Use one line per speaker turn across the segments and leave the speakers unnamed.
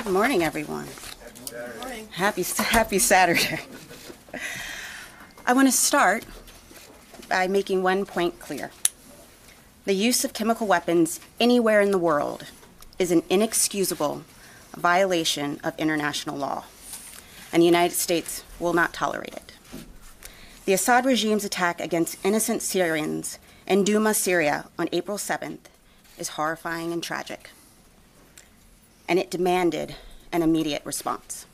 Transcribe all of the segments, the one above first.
Good morning, everyone.
Good morning.
Happy Saturday. I want to start by making one point clear. The use of chemical weapons anywhere in the world is an inexcusable violation of international law, and the United States will not tolerate it. The Assad regime's attack against innocent Syrians in Douma, Syria on April 7th is horrifying and tragic, and it demanded an immediate response.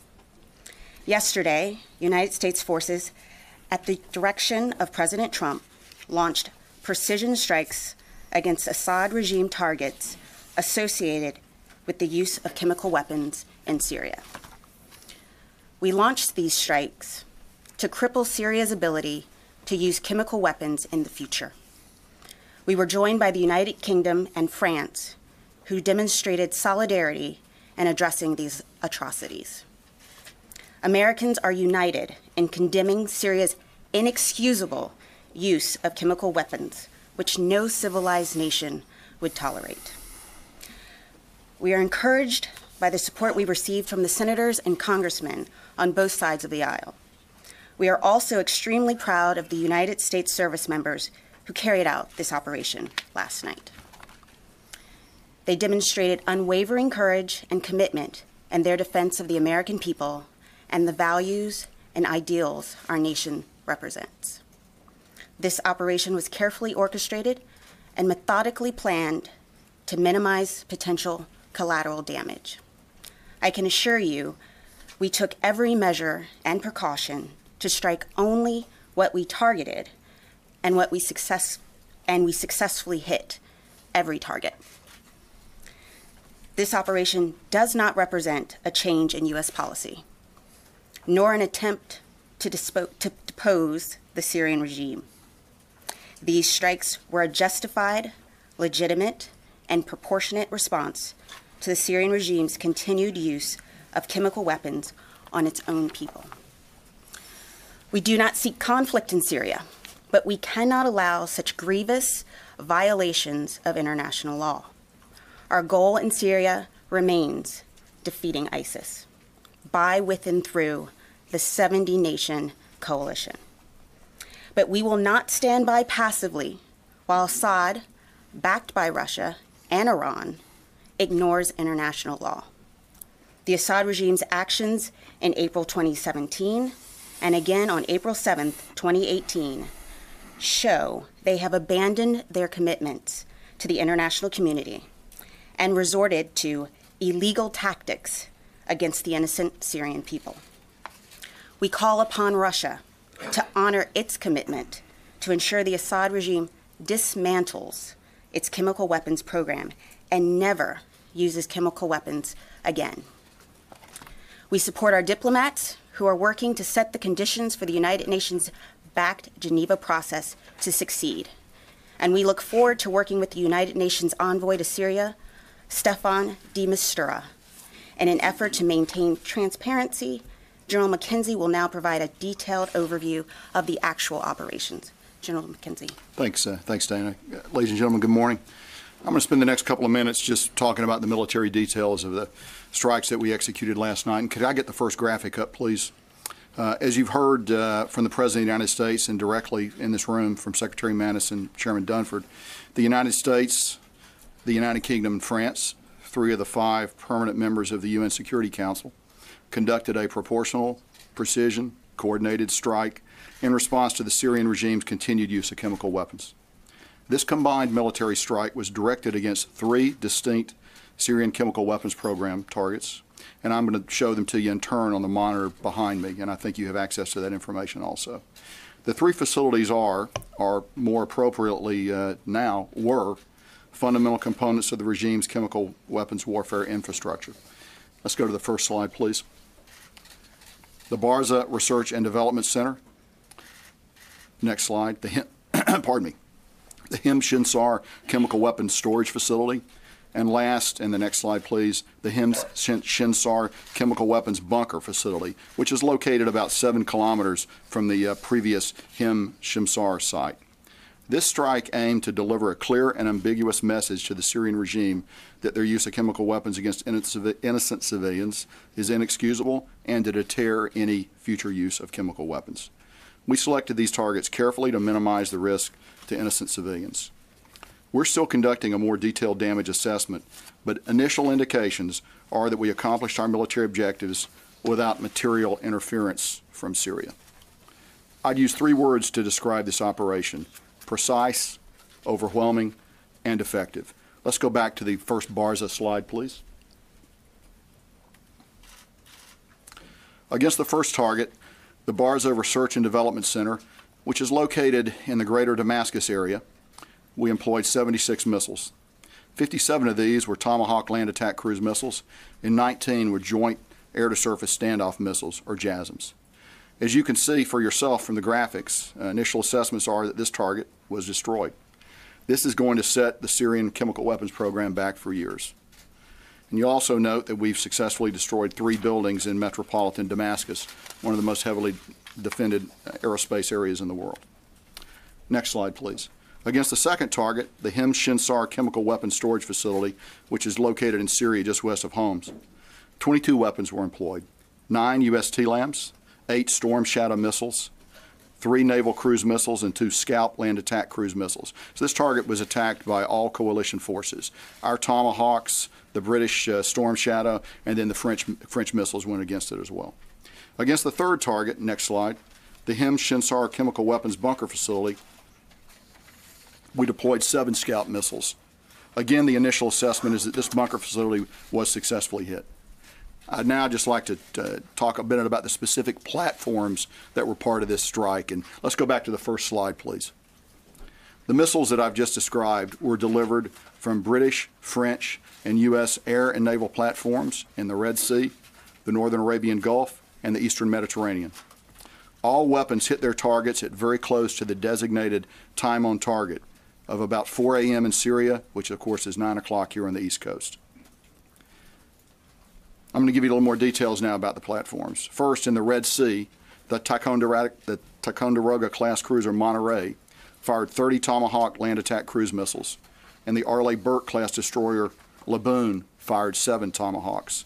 Yesterday, United States forces, at the direction of President Trump, launched precision strikes against Assad regime targets associated with the use of chemical weapons in Syria. We launched these strikes to cripple Syria's ability to use chemical weapons in the future. We were joined by the United Kingdom and France, who demonstrated solidarity in addressing these atrocities. Americans are united in condemning Syria's inexcusable use of chemical weapons, which no civilized nation would tolerate. We are encouraged by the support we received from the senators and congressmen on both sides of the aisle. We are also extremely proud of the United States service members who carried out this operation last night. They demonstrated unwavering courage and commitment in their defense of the American people and the values and ideals our nation represents. This operation was carefully orchestrated and methodically planned to minimize potential collateral damage. I can assure you, we took every measure and precaution to strike only what we targeted and we successfully hit every target. This operation does not represent a change in U.S. policy, nor an attempt to depose the Syrian regime. These strikes were a justified, legitimate, and proportionate response to the Syrian regime's continued use of chemical weapons on its own people. We do not seek conflict in Syria, but we cannot allow such grievous violations of international law. Our goal in Syria remains defeating ISIS by, with, and through the 70-nation coalition. But we will not stand by passively while Assad, backed by Russia and Iran, ignores international law. The Assad regime's actions in April 2017 and again on April 7, 2018, show they have abandoned their commitments to the international community and resorted to illegal tactics against the innocent Syrian people. We call upon Russia to honor its commitment to ensure the Assad regime dismantles its chemical weapons program and never uses chemical weapons again. We support our diplomats who are working to set the conditions for the United Nations-backed Geneva process to succeed. And we look forward to working with the United Nations envoy to Syria, Stefan de Mistura. In an effort to maintain transparency, General McKenzie will now provide a detailed overview of the actual operations. General McKenzie.
Thanks, Dana. Ladies and gentlemen, good morning. I'm going to spend the next couple of minutes just talking about the military details of the strikes that we executed last night. And could I get the first graphic up, please? As you've heard from the President of the United States and directly in this room from Secretary Mattis and Chairman Dunford, the United States, the United Kingdom, and France, 3 of the 5 permanent members of the UN Security Council, conducted a proportional, precision, coordinated strike in response to the Syrian regime's continued use of chemical weapons. This combined military strike was directed against 3 distinct Syrian chemical weapons program targets, and I'm going to show them to you in turn on the monitor behind me, and I think you have access to that information also. The 3 facilities are more appropriately now, were fundamental components of the regime's chemical weapons warfare infrastructure. Let's go to the first slide, please. The Barza Research and Development Center. Next slide. Pardon me. The Him Shinsar Chemical Weapons Storage Facility. And last, in the next slide, please, the Him Shinsar Chemical Weapons Bunker Facility, which is located about 7 kilometers from the previous Him Shinsar site. This strike aimed to deliver a clear and ambiguous message to the Syrian regime that their use of chemical weapons against innocent civilians is inexcusable and to deter any future use of chemical weapons. We selected these targets carefully to minimize the risk to innocent civilians. We're still conducting a more detailed damage assessment, but initial indications are that we accomplished our military objectives without material interference from Syria. I'd use 3 words to describe this operation: precise, overwhelming, and effective. Let's go back to the first Barza slide, please. Against the first target, the Barza Research and Development Center, which is located in the greater Damascus area, we employed 76 missiles. 57 of these were Tomahawk land attack cruise missiles, and 19 were Joint Air-to-Surface Standoff Missiles, or JASSMs. As you can see for yourself from the graphics, initial assessments are that this target was destroyed. This is going to set the Syrian chemical weapons program back for years. And you also note that we've successfully destroyed 3 buildings in metropolitan Damascus, one of the most heavily defended aerospace areas in the world. Next slide, please. Against the second target, the Hem Shinsar chemical weapons storage facility, which is located in Syria just west of Homs, 22 weapons were employed: 9 U.S. TLAMs, 8 Storm Shadow missiles, 3 naval cruise missiles, and 2 Scalp land attack cruise missiles. So this target was attacked by all coalition forces. Our Tomahawks, the British Storm Shadow, and then the French missiles went against it as well. Against the third target, next slide, the Hem Shinsar chemical weapons bunker facility, we deployed 7 Scalp missiles. Again, the initial assessment is that this bunker facility was successfully hit. I'd now just like to talk a bit about the specific platforms that were part of this strike. And let's go back to the first slide, please. The missiles that I've just described were delivered from British, French, and U.S. air and naval platforms in the Red Sea, the Northern Arabian Gulf, and the Eastern Mediterranean. All weapons hit their targets at very close to the designated time on target of about 4 a.m. in Syria, which of course is 9 o'clock here on the East Coast. I'm going to give you a little more details now about the platforms. First, in the Red Sea, the Ticonderoga class cruiser Monterey fired 30 Tomahawk land attack cruise missiles, and the Arleigh Burke class destroyer Laboon fired 7 Tomahawks.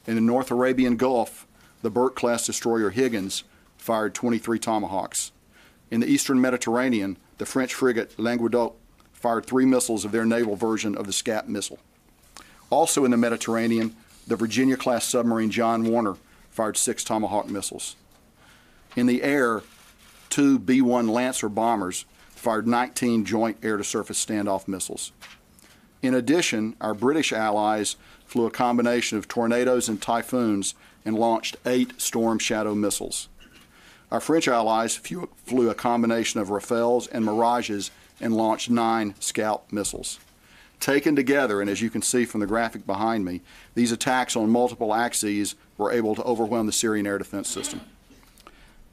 In the North Arabian Gulf, the Burke class destroyer Higgins fired 23 Tomahawks. In the Eastern Mediterranean, the French frigate Languedoc fired 3 missiles of their naval version of the Scalp missile. Also in the Mediterranean, the Virginia-class submarine John Warner fired 6 Tomahawk missiles. In the air, 2 B-1 Lancer bombers fired 19 Joint Air-to-Surface Standoff Missiles. In addition, our British allies flew a combination of Tornadoes and Typhoons and launched 8 Storm Shadow missiles. Our French allies flew a combination of Rafales and Mirages and launched 9 Scalp missiles. Taken together, and as you can see from the graphic behind me, these attacks on multiple axes were able to overwhelm the Syrian air defense system.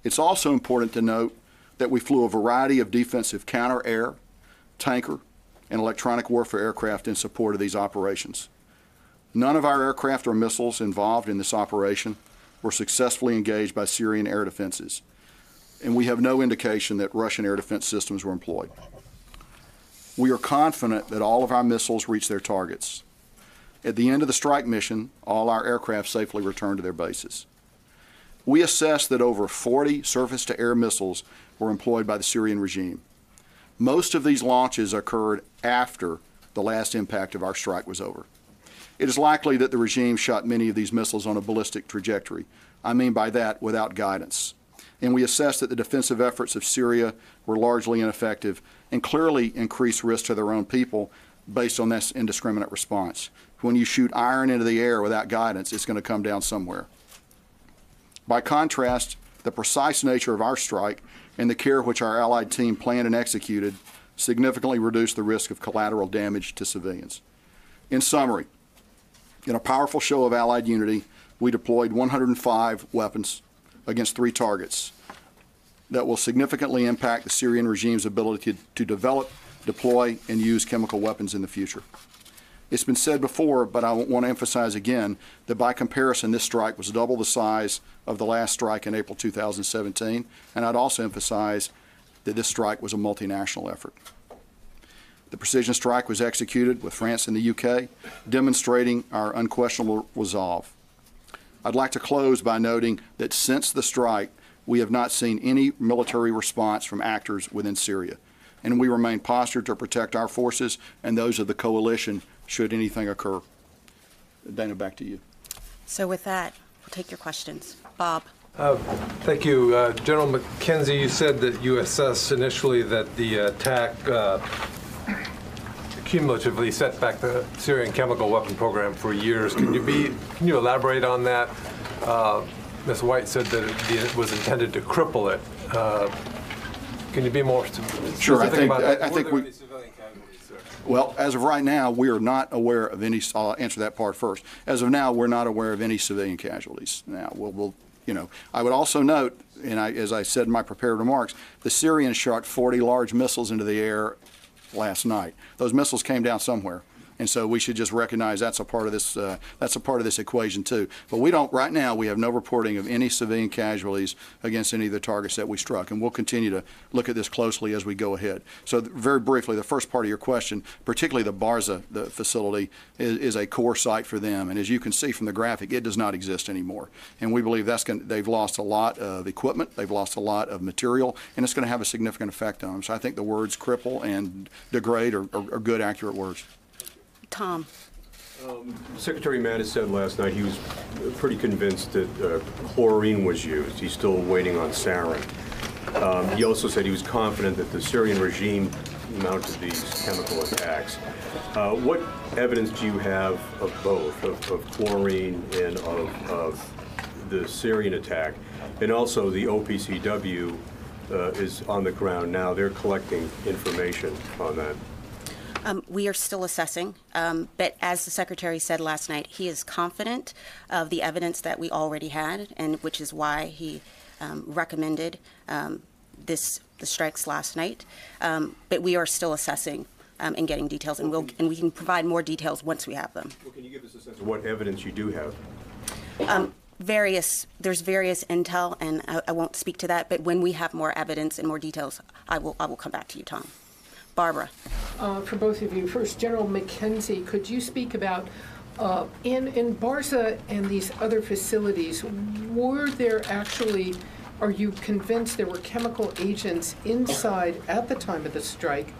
It's also important to note that we flew a variety of defensive counter-air, tanker, and electronic warfare aircraft in support of these operations. None of our aircraft or missiles involved in this operation were successfully engaged by Syrian air defenses, and we have no indication that Russian air defense systems were employed. We are confident that all of our missiles reached their targets. At the end of the strike mission, all our aircraft safely returned to their bases. We assessed that over 40 surface-to-air missiles were employed by the Syrian regime. Most of these launches occurred after the last impact of our strike was over. It is likely that the regime shot many of these missiles on a ballistic trajectory. I mean by that, without guidance. And we assessed that the defensive efforts of Syria were largely ineffective and clearly increased risk to their own people based on this indiscriminate response. When you shoot iron into the air without guidance, it's going to come down somewhere. By contrast, the precise nature of our strike and the care which our Allied team planned and executed significantly reduced the risk of collateral damage to civilians. In summary, in a powerful show of Allied unity, we deployed 105 weapons against 3 targets that will significantly impact the Syrian regime's ability to develop, deploy, and use chemical weapons in the future. It's been said before, but I want to emphasize again that by comparison, this strike was double the size of the last strike in April 2017, and I'd also emphasize that this strike was a multinational effort. The precision strike was executed with France and the UK, demonstrating our unquestionable resolve. I'd like to close by noting that since the strike, we have not seen any military response from actors within Syria, and we remain postured to protect our forces and those of the coalition should anything occur. Dana, back to you.
So with that, we'll take your questions. Bob.
Thank you. General McKenzie, you said that you assessed initially that the attack cumulatively set back the Syrian chemical weapon program for years. Can you elaborate on that? Ms. White said that it was intended to cripple it. Can you be more specific?
Sure. I think
about that?
I think we. Well, as of right now, we are not aware of any. I'll answer that part first. As of now, we're not aware of any civilian casualties. Now, I would also note, and as I said in my prepared remarks, the Syrians shot 40 large missiles into the air last night. Those missiles came down somewhere, and so we should just recognize that's a part of this. That's a part of this equation too. But we don't. Right now, we have no reporting of any civilian casualties against any of the targets that we struck, and we'll continue to look at this closely as we go ahead. So, very briefly, the first part of your question, particularly the Barza facility, is a core site for them, and as you can see from the graphic, it does not exist anymore. And we believe they've lost a lot of equipment, they've lost a lot of material, and it's going to have a significant effect on them. So, I think the words cripple and degrade are good, accurate words.
Tom.
Secretary Mattis said last night he was pretty convinced that chlorine was used. He's still waiting on sarin. He also said he was confident that the Syrian regime mounted these chemical attacks. What evidence do you have of both, of chlorine and of the Syrian attack? And also the OPCW is on the ground now. They're collecting information on that.
We are still assessing, but as the Secretary said last night, he is confident of the evidence that we already had, and which is why he recommended the strikes last night. But we are still assessing and getting details, and we can provide more details once we have them.
Well, can you give us a sense of what evidence you do have?
There's various intel, and I won't speak to that. But when we have more evidence and more details, I will come back to you, Tom. Barbara.
For both of you, first, General McKenzie, could you speak about in Barza and these other facilities, are you convinced there were chemical agents inside at the time of the strike?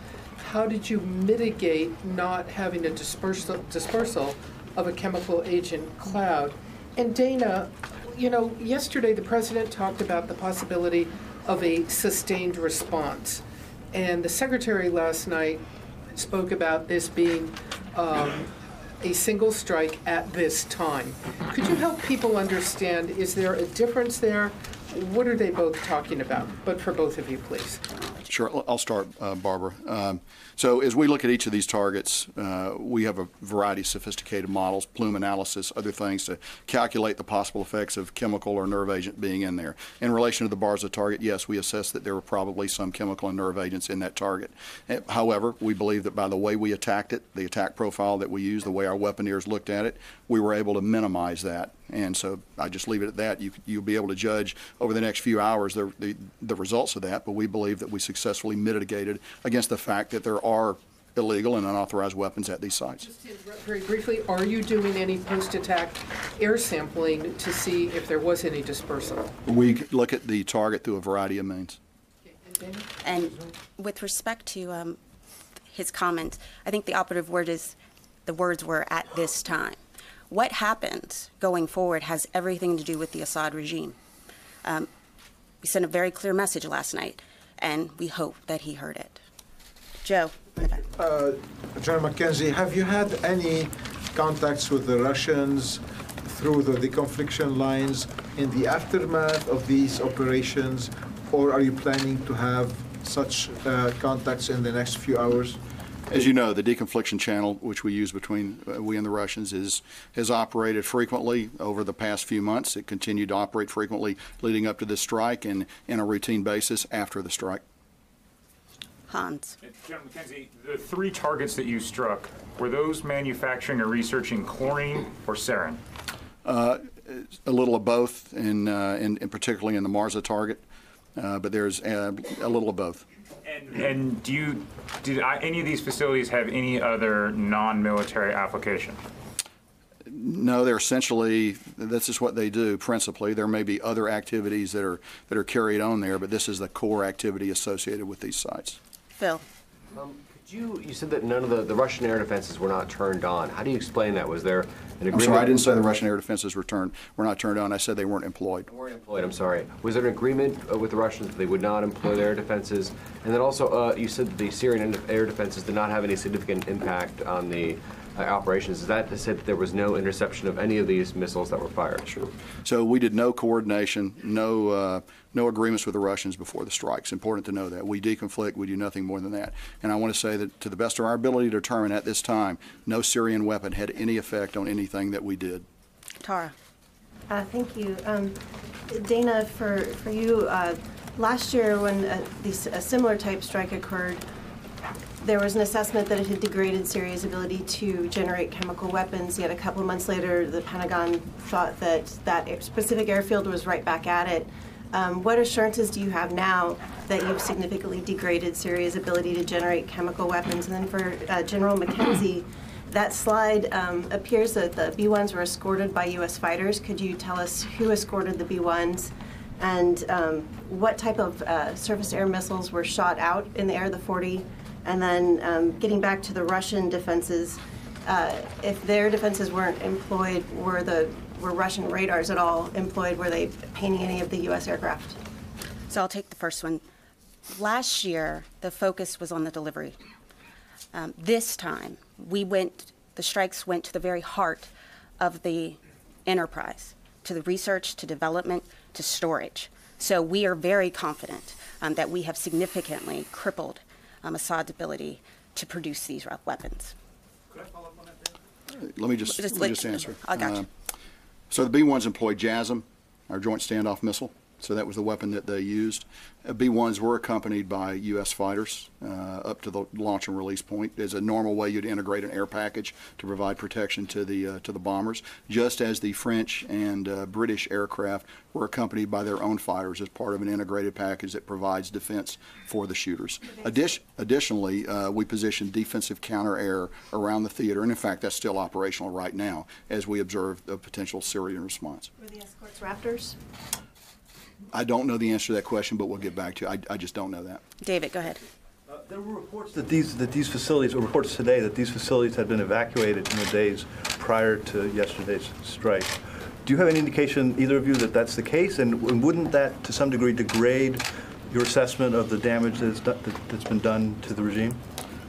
How did you mitigate not having a dispersal of a chemical agent cloud? And Dana, yesterday the President talked about the possibility of a sustained response. And the Secretary last night spoke about this being a single strike at this time. Could you help people understand, is there a difference there? What are they both talking about? But for both of you, please.
Sure. I'll start, Barbara. So as we look at each of these targets, we have a variety of sophisticated models, plume analysis, other things to calculate the possible effects of chemical or nerve agent being in there. In relation to the Barza target, yes, we assessed that there were probably some chemical and nerve agents in that target. However, we believe that by the way we attacked it, the attack profile that we used, the way our weaponeers looked at it, we were able to minimize that. And so I just leave it at that. You'll be able to judge over the next few hours the results of that, but we believe that we successfully mitigated against the fact that there are illegal and unauthorized weapons at these sites.
Just to interrupt very briefly, are you doing any post-attack air sampling to see if there was any dispersal?
We look at the target through a variety of means.
Okay.
And with respect to his comment, I think the operative word is, the words were "at this time." What happens going forward has everything to do with the Assad regime. We sent a very clear message last night, and we hope that he heard it. Joe.
General McKenzie, have you had any contacts with the Russians through the deconfliction lines in the aftermath of these operations, or are you planning to have such contacts in the next few hours?
As you know, the deconfliction channel, which we use between we and the Russians, has operated frequently over the past few months. It continued to operate frequently leading up to this strike and in a routine basis after the strike.
Hans.
General McKenzie, the 3 targets that you struck, were those manufacturing or researching chlorine or sarin?
A little of both, and particularly in the Marza target, but there's a little of both.
And did any of these facilities have any other non-military application?
No, they're essentially, this is what they do principally. There may be other activities that are carried on there, but this is the core activity associated with these sites.
Phil.
You said that none of the Russian air defenses were not turned on. How do you explain that? Was there an agreement?
I'm sorry, I didn't say the Russian air defenses were not turned on. I said they weren't employed.
They weren't employed, I'm sorry. Was there an agreement with the Russians that they would not employ their air defenses? And then also, you said that the Syrian air defenses did not have any significant impact on the operations. Is that to say that there was no interception of any of these missiles that were fired?
Sure. So we did no coordination, no agreements with the Russians before the strikes. Important to know that. We deconflict, we do nothing more than that. And I want to say that to the best of our ability to determine at this time, no Syrian weapon had any effect on anything that we did.
Tara.
Thank you. Dana, for you, last year when a similar type strike occurred, there was an assessment that it had degraded Syria's ability to generate chemical weapons, yet a couple of months later the Pentagon thought that that specific airfield was right back at it. What assurances do you have now that you've significantly degraded Syria's ability to generate chemical weapons? And then for General McKenzie, that slide appears that the B-1s were escorted by U.S. fighters. Could you tell us who escorted the B-1s and what type of surface-to-air missiles were shot out in the air, the 40? And then getting back to the Russian defenses, if their defenses weren't employed, were Russian radars at all employed? Were they painting any of the U.S. aircraft?
So I'll take the first one. Last year, the focus was on the delivery. This time, the strikes went to the very heart of the enterprise, to the research, to development, to storage. So we are very confident that we have significantly crippled Assad's ability to produce these weapons.
Could I follow up on that, Dan?
Let me just answer.
I got you.
So the B-1s employed JASM, our Joint Standoff Missile. So that was the weapon that they used. B-1s were accompanied by U.S. fighters up to the launch and release point. There's a normal way you'd integrate an air package to provide protection to the bombers, just as the French and British aircraft were accompanied by their own fighters as part of an integrated package that provides defense for the shooters. Additionally, we positioned defensive counter-air around the theater, and in fact, that's still operational right now as we observe the potential Syrian response.
Were the escorts Raptors?
I don't know the answer to that question, but we'll get back to you. I just don't know that.
David, go ahead.
There were reports that these facilities, or reports today, that these facilities had been evacuated in the days prior to yesterday's strike. Do you have any indication, either of you, that that's the case? And wouldn't that, to some degree, degrade your assessment of the damage that's been done to the regime?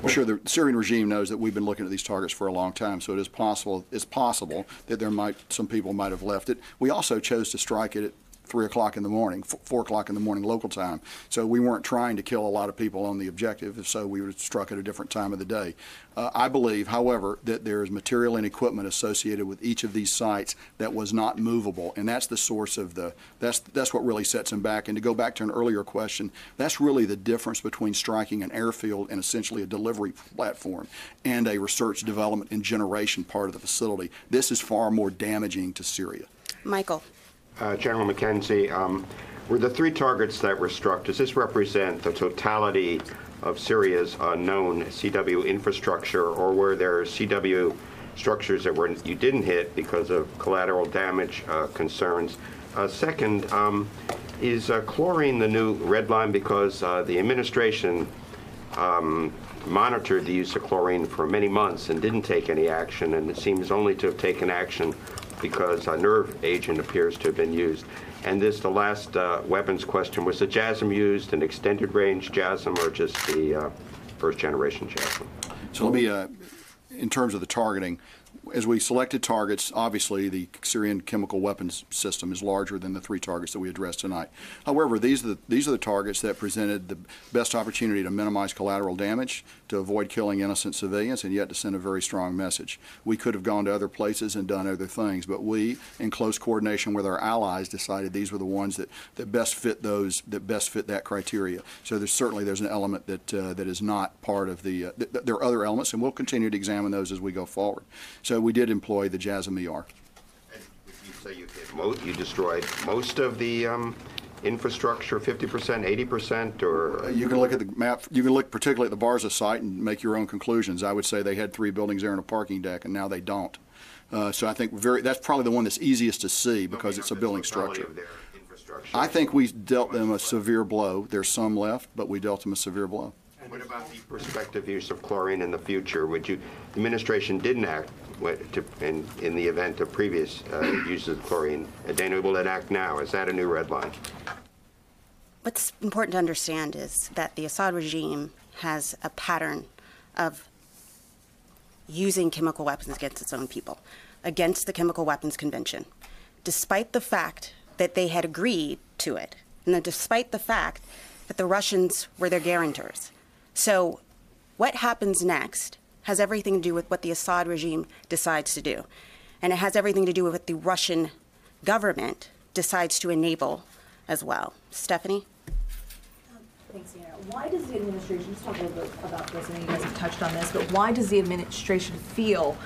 Well, sure. The Syrian regime knows that we've been looking at these targets for a long time, so it is possible. It's possible that some people might have left it. We also chose to strike it at 3 o'clock in the morning, 4 o'clock in the morning local time. So we weren't trying to kill a lot of people on the objective. If so, we would have struck at a different time of the day. I believe, however, that there is material and equipment associated with each of these sites that was not movable, and that's the source of that's what really sets them back. And to go back to an earlier question, that's really the difference between striking an airfield and essentially a delivery platform and a research, development, and generation part of the facility. This is far more damaging to Syria.
Michael.
General McKenzie, were the 3 targets that were struck, does this represent the totality of Syria's known CW infrastructure, or were there CW structures that you didn't hit because of collateral damage concerns? Second, is chlorine the new red line, because the administration monitored the use of chlorine for many months and didn't take any action, and it seems only to have taken action because a nerve agent appears to have been used. And the last weapons question, was the JASM used, an extended range JASM, or just the first generation JASM?
So let me, in terms of the targeting, as we selected targets, obviously the Syrian chemical weapons system is larger than the 3 targets that we addressed tonight. However, these are the targets that presented the best opportunity to minimize collateral damage, to avoid killing innocent civilians, and yet to send a very strong message. We could have gone to other places and done other things, but we, in close coordination with our allies, decided these were the ones that best fit that criteria. So there's an element that is not part of the. There are other elements, and we'll continue to examine those as we go forward. So we did employ the JASM ER.
And you say you destroyed most of the infrastructure, 50%, 80%, or?
You can look at the map. You can look particularly at the Barza site and make your own conclusions. I would say they had 3 buildings there and a parking deck, and now they don't. So I think that's probably the one that's easiest to see because it's a building structure. I think we dealt them a severe blow. There's some left, but we dealt them a severe blow.
What about the prospective use of chlorine in the future? The administration didn't act in the event of previous uses of chlorine. Dana, will it act now? Is that a new red line?
What's important to understand is that the Assad regime has a pattern of using chemical weapons against its own people, against the Chemical Weapons Convention, despite the fact that they had agreed to it, and then despite the fact that the Russians were their guarantors. So what happens next has everything to do with what the Assad regime decides to do. And it has everything to do with what the Russian government decides to enable as well. Stephanie?
Thanks, Dana. Why does the administration, let's talk a little bit about this, I know you guys have touched on this, but why does the administration feel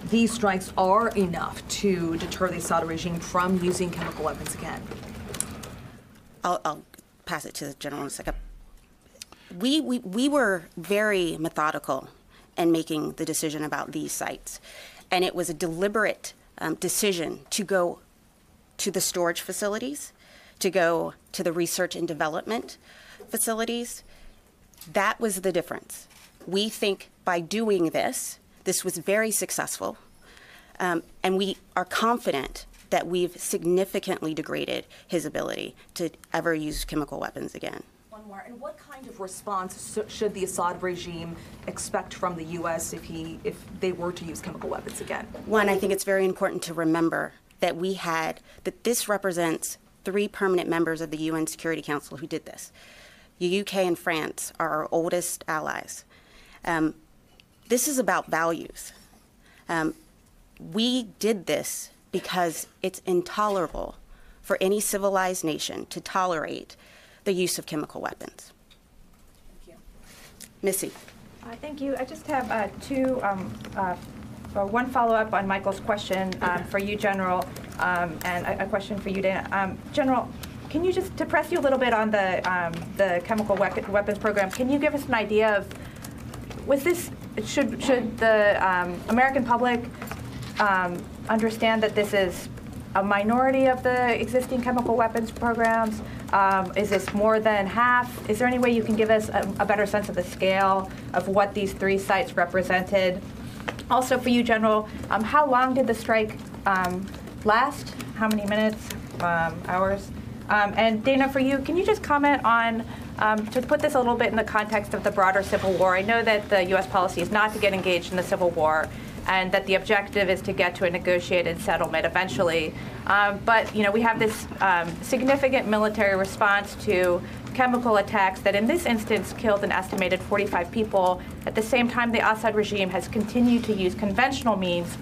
these strikes are enough to deter the Assad regime from using chemical weapons again?
I'll pass it to the general in a second. We were very methodical in making the decision about these sites, and it was a deliberate decision to go to the storage facilities, to go to the research and development facilities. That was the difference. We think by doing this was very successful, and we are confident that we've significantly degraded his ability to ever use chemical weapons again.
One more, and what kind of response should the Assad regime expect from the U.S. if they were to use chemical weapons again?
One, I think it's very important to remember that that this represents 3 permanent members of the UN Security Council who did this. The UK and France are our oldest allies. This is about values. We did this because it's intolerable for any civilized nation to tolerate the use of chemical weapons.
Thank you.
Missy.
Thank you. I just have one follow-up on Michael's question for you, General, and a question for you, Dana. General, can you just, to press you a little bit on the chemical weapons program, can you give us an idea of, should the American public understand that this is a minority of the existing chemical weapons programs? Is this more than half? Is there any way you can give us a better sense of the scale of what these 3 sites represented? Also for you, General, how long did the strike last? How many minutes, hours? And Dana, for you, can you just comment on, to put this a little bit in the context of the broader civil war? I know that the U.S. policy is not to get engaged in the civil war, and that the objective is to get to a negotiated settlement eventually. But we have this significant military response to chemical attacks that in this instance killed an estimated 45 people. At the same time, the Assad regime has continued to use conventional means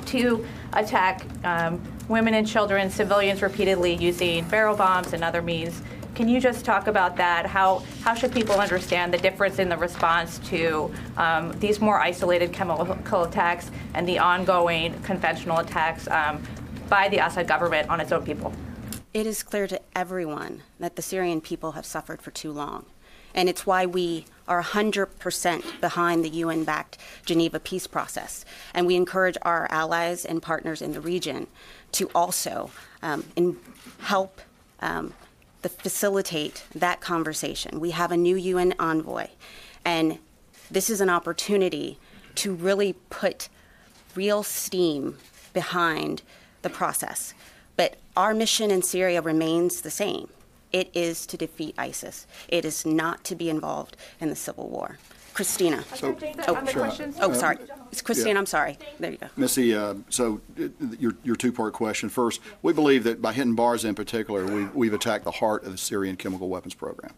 to attack women and children, civilians repeatedly using barrel bombs and other means. Can you just talk about that? How should people understand the difference in the response to these more isolated chemical attacks and the ongoing conventional attacks by the Assad government on its own people?
It is clear to everyone that the Syrian people have suffered for too long. And it's why we are 100% behind the UN-backed Geneva peace process. And we encourage our allies and partners in the region to also help facilitate that conversation. We have a new UN envoy, and this is an opportunity to really put real steam behind the process. But our mission in Syria remains the same. It is to defeat ISIS. It is not to be involved in the civil war. Christina.
So,
sorry. It's Christina, yeah. I'm sorry. There you go.
Missy, so your 2-part question. First, we believe that by hitting Barza in particular, we've attacked the heart of the Syrian chemical weapons program.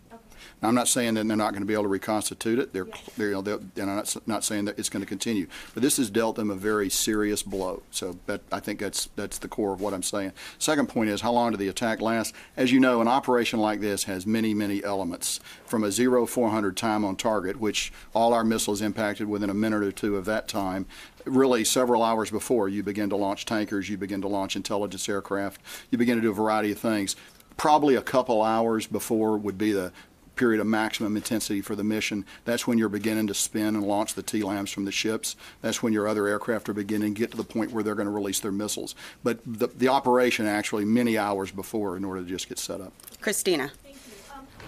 Now, I'm not saying that they're not going to be able to reconstitute it. And I'm not saying that it's going to continue. But this has dealt them a very serious blow. So I think that's the core of what I'm saying. Second point is, how long did the attack last? As you know, an operation like this has many, many elements. From a 0-400 time on target, which all our missiles impacted within a minute or 2 of that time, really several hours before you begin to launch tankers, you begin to launch intelligence aircraft, you begin to do a variety of things. Probably a couple hours before would be the period of maximum intensity for the mission. That's when you're beginning to spin and launch the TLAMs from the ships. That's when your other aircraft are beginning to get to the point where they're going to release their missiles. But the operation actually many hours before in order to just get set up.
Christina.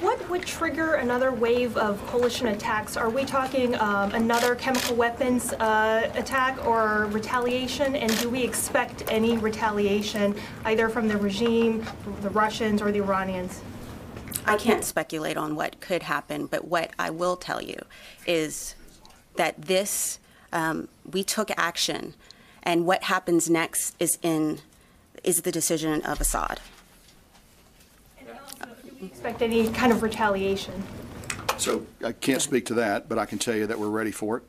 What would trigger another wave of coalition attacks? Are we talking another chemical weapons attack or retaliation? And do we expect any retaliation either from the regime, the Russians, or the Iranians?
I can't speculate on what could happen, but what I will tell you is that this, we took action, and what happens next is the decision of Assad.
Expect any kind of retaliation?
So I can't speak to that, but I can tell you that we're ready for it.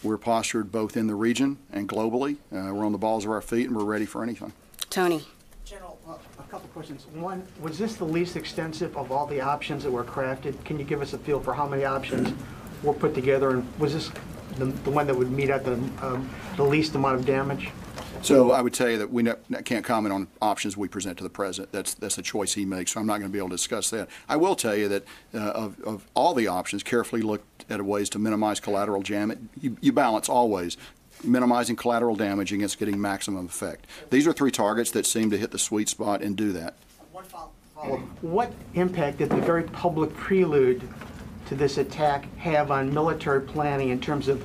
We're postured both in the region and globally. We're on the balls of our feet, and we're ready for anything.
Tony.
General, a couple questions. One, was this the least extensive of all the options that were crafted? Can you give us a feel for how many options were put together, and was this the one that would meet at the least amount of damage?
So I would tell you that we can't comment on options we present to the president. That's a choice he makes, so I'm not going to be able to discuss that. I will tell you that of all the options, carefully looked at ways to minimize collateral damage. You balance always minimizing collateral damage against getting maximum effect. These are three targets that seem to hit the sweet spot and do that.
One follow-up. What impact did the very public prelude to this attack have on military planning in terms of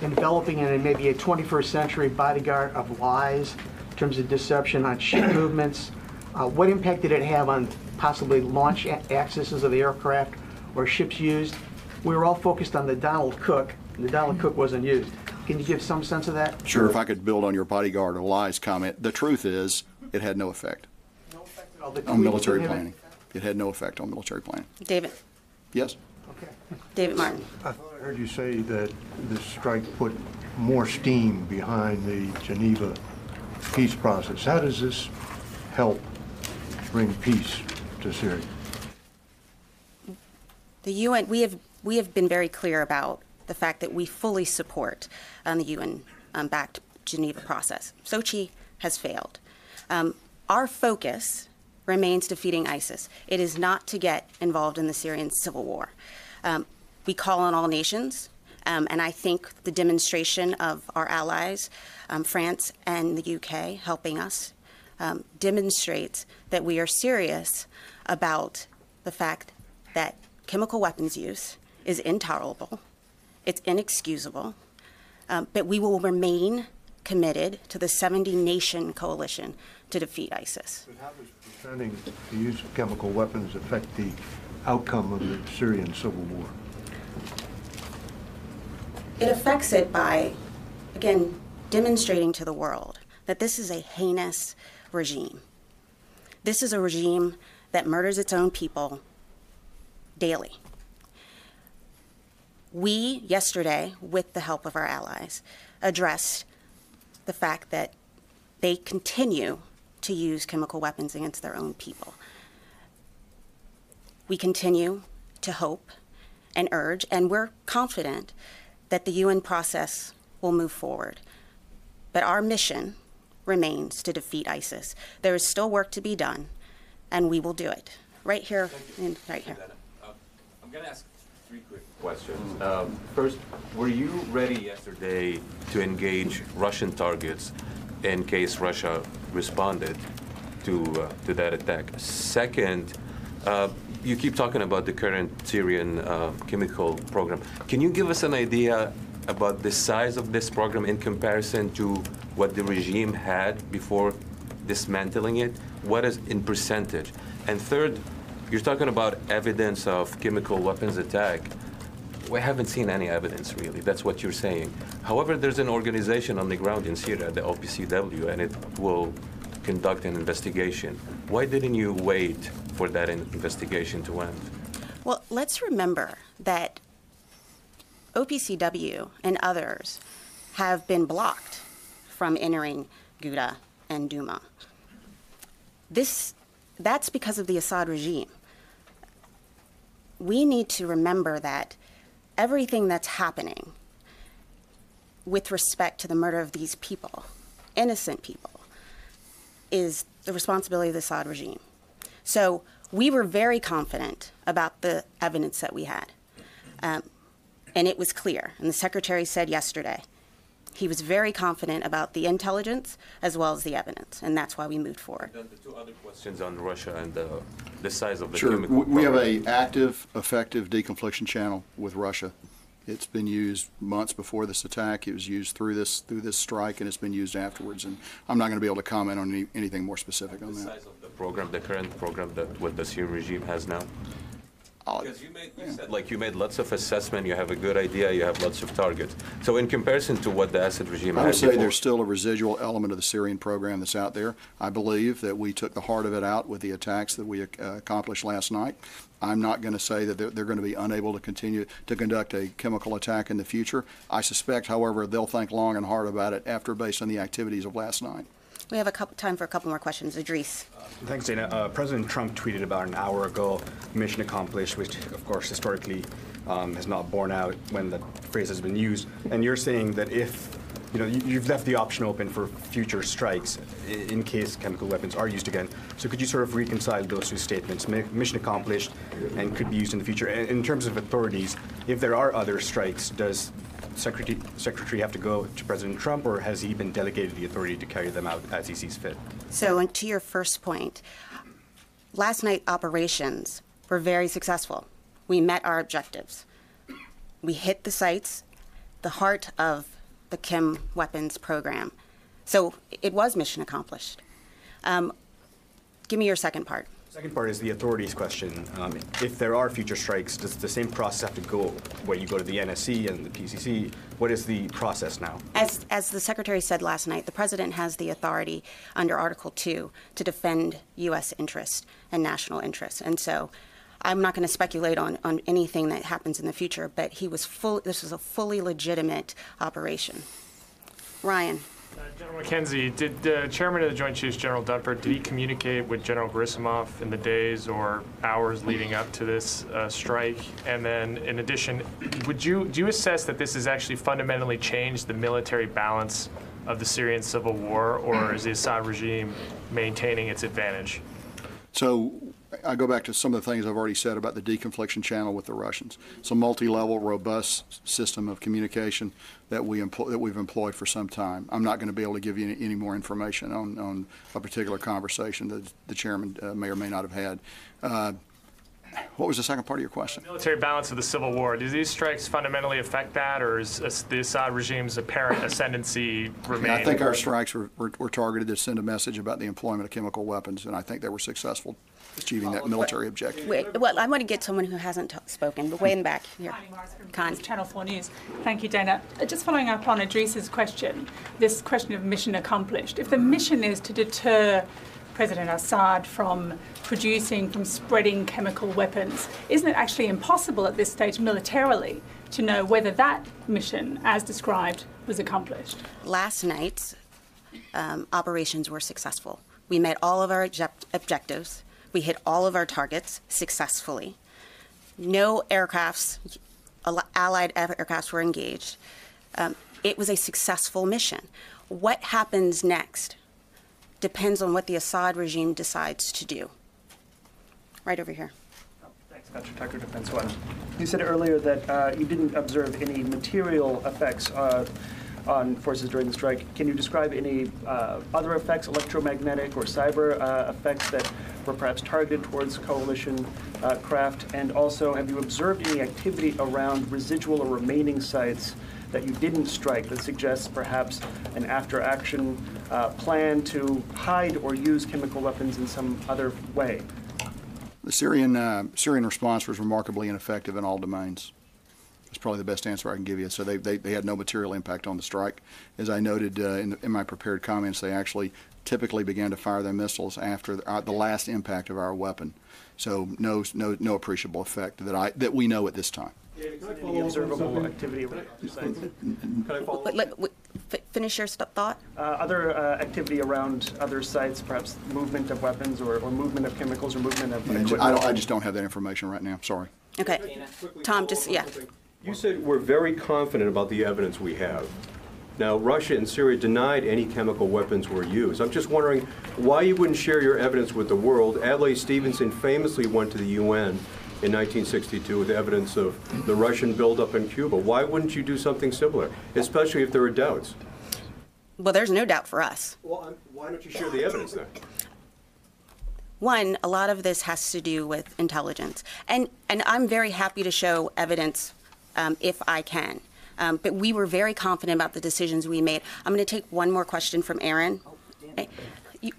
enveloping in maybe a 21st century bodyguard of lies, in terms of deception on ship movements? What impact did it have on possibly launch accesses of the aircraft or ships used? We were all focused on the Donald Cook, and the Donald Cook wasn't used. Can you give some sense of that?
Sure, if I could build on your bodyguard of lies comment. The truth is, it had no effect on military planning. It had no effect on military planning.
David.
Yes?
Okay.
David Martin.
I thought I heard you say that this strike put more steam behind the Geneva peace process. How does this help bring peace to Syria?
The UN, we have been very clear about the fact that we fully support the UN-backed Geneva process. Sochi has failed. Our focus remains defeating ISIS. It is not to get involved in the Syrian civil war. We call on all nations, and I think the demonstration of our allies, France and the UK, helping us, demonstrates that we are serious about the fact that chemical weapons use is intolerable, it's inexcusable, but we will remain committed to the 70-nation coalition to defeat ISIS.
But how does preventing the use of chemical weapons affect the outcome of the Syrian civil war?
It affects it by, again, demonstrating to the world that this is a heinous regime. This is a regime that murders its own people daily. We, yesterday, with the help of our allies, addressed the fact that they continue to use chemical weapons against their own people. We continue to hope and urge, and we're confident that the UN process will move forward. But our mission remains to defeat ISIS. There is still work to be done, and we will do it. Right here and right here.
I'm going to ask three quick questions. First, were you ready yesterday to engage Russian targets in case Russia responded to that attack? Second, you keep talking about the current Syrian chemical program. Can you give us an idea about the size of this program in comparison to what the regime had before dismantling it? What is in percentage? And third, you're talking about evidence of chemical weapons attack. We haven't seen any evidence, really. That's what you're saying. However, there's an organization on the ground in Syria, the OPCW, and it will conduct an investigation. Why didn't you wait for that investigation to end?
Well, let's remember that OPCW and others have been blocked from entering Ghouta and Douma. That's because of the Assad regime. We need to remember that everything that's happening with respect to the murder of these people, innocent people, is the responsibility of the Assad regime. So we were very confident about the evidence that we had. And it was clear. And the Secretary said yesterday, he was very confident about the intelligence as well as the evidence, and that's why we moved forward.
The two other questions on Russia and the size of the
Sure.
chemical
We have
program.
an active, effective deconfliction channel with Russia. It's been used months before this attack. It was used through this strike, and it's been used afterwards. And I'm not going to be able to comment on anything more specific on that.
The size of the program, the current program that what the Syrian regime has now? Because you said like you made lots of assessment, you have a good idea, you have lots of targets. So in comparison to what the Assad regime
I
had
would say
before,
there's still a residual element of the Syrian program that's out there. I believe that we took the heart of it out with the attacks that we accomplished last night. I'm not going to say that they're going to be unable to continue to conduct a chemical attack in the future. I suspect, however, they'll think long and hard about it based on the activities of last night.
We have time for a couple more questions. Idris.
Thanks, Dana. President Trump tweeted about an hour ago, mission accomplished, which of course historically has not borne out when the phrase has been used. And you're saying that if, you've left the option open for future strikes in case chemical weapons are used again. So could you sort of reconcile those two statements, mission accomplished and could be used in the future? And in terms of authorities, if there are other strikes, does Secretary have to go to President Trump, or has he been delegated the authority to carry them out as he sees fit?
So to your first point, last night operations were very successful. We met our objectives. We hit the sites, the heart of the chem weapons program. So it was mission accomplished. Give me your second part.
Second part is the authorities question. If there are future strikes, does the same process have to go where you go to the NSC and the PCC? What is the process now?
As the Secretary said last night, the President has the authority under Article 2 to defend U.S. interests and national interests. And so I'm not going to speculate on anything that happens in the future, but this was a fully legitimate operation. Ryan.
General McKenzie, did the Chairman of the Joint Chiefs, General Dunford, did he communicate with General Gerasimov in the days or hours leading up to this strike? And then, in addition, do you assess that this has actually fundamentally changed the military balance of the Syrian civil war, or is the Assad regime maintaining its advantage?
So I go back to some of the things I've already said about the deconfliction channel with the Russians. It's a multi-level, robust system of communication that we've employed for some time. I'm not going to be able to give you any more information on a particular conversation that the chairman may or may not have had. What was the second part of your question?
The military balance of the civil war. Do these strikes fundamentally affect that, or is the Assad regime's apparent ascendancy remain?
I think our strikes were targeted to send a message about the employment of chemical weapons, and I think they were successful achieving that military objective.
Well, I want to get someone who hasn't spoken, but way in the back here.
Con. Channel 4 News. Thank you, Dana. Just following up on Idris's question, this question of mission accomplished. If the mission is to deter President Assad from spreading chemical weapons, isn't it actually impossible at this stage militarily to know whether that mission, as described, was accomplished?
Last night's operations were successful. We met all of our objectives. We hit all of our targets successfully. No aircrafts, allied aircrafts were engaged. It was a successful mission. What happens next depends on what the Assad regime decides to do. Right over here.
Thanks, Patrick Tucker, Defense One. You said earlier that you didn't observe any material effects on forces during the strike. Can you describe any other effects, electromagnetic or cyber effects that were perhaps targeted towards coalition craft? And also, have you observed any activity around residual or remaining sites that you didn't strike that suggests perhaps an after-action plan to hide or use chemical weapons in some other way?
The Syrian response was remarkably ineffective in all domains. That's probably the best answer I can give you. So they had no material impact on the strike. As I noted in my prepared comments, they actually typically began to fire their missiles after the last impact of our weapon. So no appreciable effect that we know at this time.
Any observable activity around sites?
Can I follow up? Finish your thought.
Other activity around other sites, perhaps movement of weapons or movement of chemicals or movement of equipment?
I just don't have that information right now. Sorry.
Okay. Tom, just, yeah.
You said we're very confident about the evidence we have. Now, Russia and Syria denied any chemical weapons were used. I'm just wondering why you wouldn't share your evidence with the world. Adlai Stevenson famously went to the UN in 1962 with evidence of the Russian buildup in Cuba. Why wouldn't you do something similar, especially if there are doubts?
Well, there's no doubt for us.
Well, why don't you share the evidence then?
One, a lot of this has to do with intelligence. And I'm very happy to show evidence if I can. But we were very confident about the decisions we made. I'm going to take one more question from Aaron.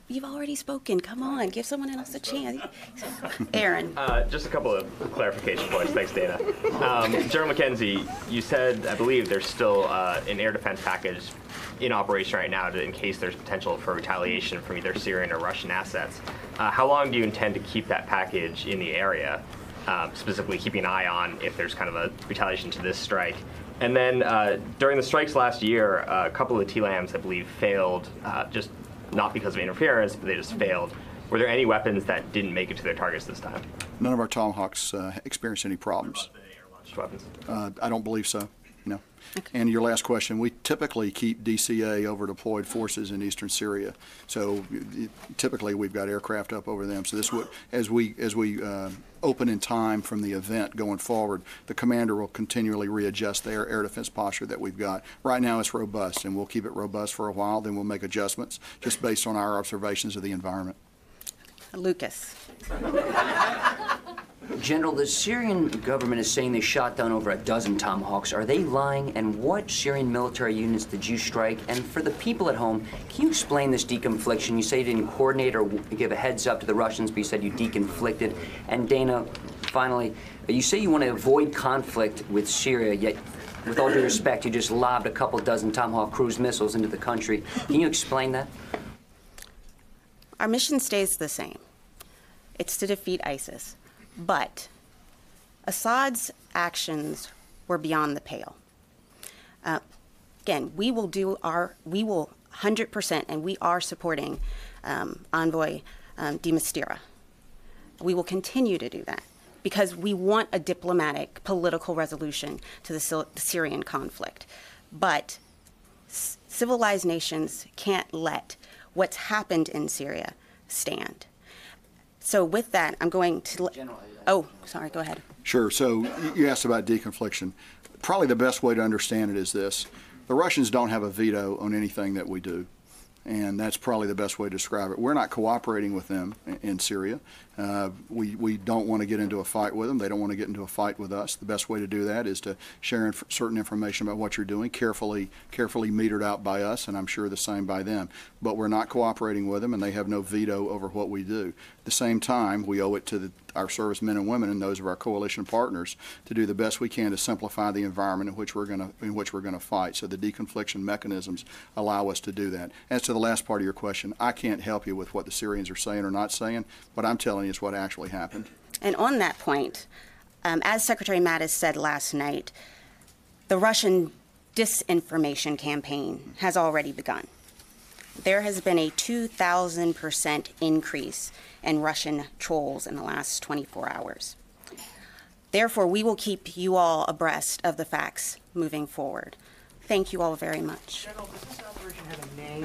You've already spoken. Come on, give someone else a chance. Aaron.
Just a couple of clarification points. Thanks, Dana. General McKenzie, you said, I believe, there's still an air defense package in operation right now in case there's potential for retaliation from either Syrian or Russian assets. How long do you intend to keep that package in the area, specifically keeping an eye on if there's kind of a retaliation to this strike? And then during the strikes last year, a couple of the TLAMs, I believe, failed, just not because of interference, but they just failed. Were there any weapons that didn't make it to their targets this time?
None of our Tomahawks experienced any problems.
Weapons?
I don't believe so, no. Okay. And your last question, we typically keep DCA over deployed forces in eastern Syria. So typically we've got aircraft up over them. So this would, as we open in time from the event going forward, the commander will continually readjust the air defense posture that we've got. Right now it's robust, and we'll keep it robust for a while, then we'll make adjustments just based on our observations of the environment.
Lucas.
General, the Syrian government is saying they shot down over a dozen Tomahawks. Are they lying? And what Syrian military units did you strike? And for the people at home, can you explain this deconfliction? You say you didn't coordinate or give a heads up to the Russians, but you said you deconflicted. And Dana, finally, you say you want to avoid conflict with Syria, yet with all due respect, you just lobbed a couple dozen Tomahawk cruise missiles into the country. Can you explain that?
Our mission stays the same. It's to defeat ISIS. But Assad's actions were beyond the pale. Again, we will 100%, and we are supporting Envoy de Mistura. We will continue to do that because we want a diplomatic, political resolution to the Syrian conflict. But civilized nations can't let what's happened in Syria stand. So with that, I'm going to... Oh, sorry, go ahead.
Sure. So you asked about deconfliction. Probably the best way to understand it is this. The Russians don't have a veto on anything that we do. And that's probably the best way to describe it. We're not cooperating with them in Syria. We don't want to get into a fight with them. They don't want to get into a fight with us. The best way to do that is to share certain information about what you're doing, carefully metered out by us, and I'm sure the same by them. But we're not cooperating with them, and they have no veto over what we do. At the same time, we owe it to our servicemen and women and those of our coalition partners to do the best we can to simplify the environment in which we're going to fight. So the deconfliction mechanisms allow us to do that. As to the last part of your question, I can't help you with what the Syrians are saying or not saying. What I'm telling you is what actually happened.
And on that point, as Secretary Mattis said last night, the Russian disinformation campaign has already begun. There has been a 2,000% increase in Russian trolls in the last 24 hours. Therefore, we will keep you all abreast of the facts moving forward. Thank you all very much.
General, does this operation have a name?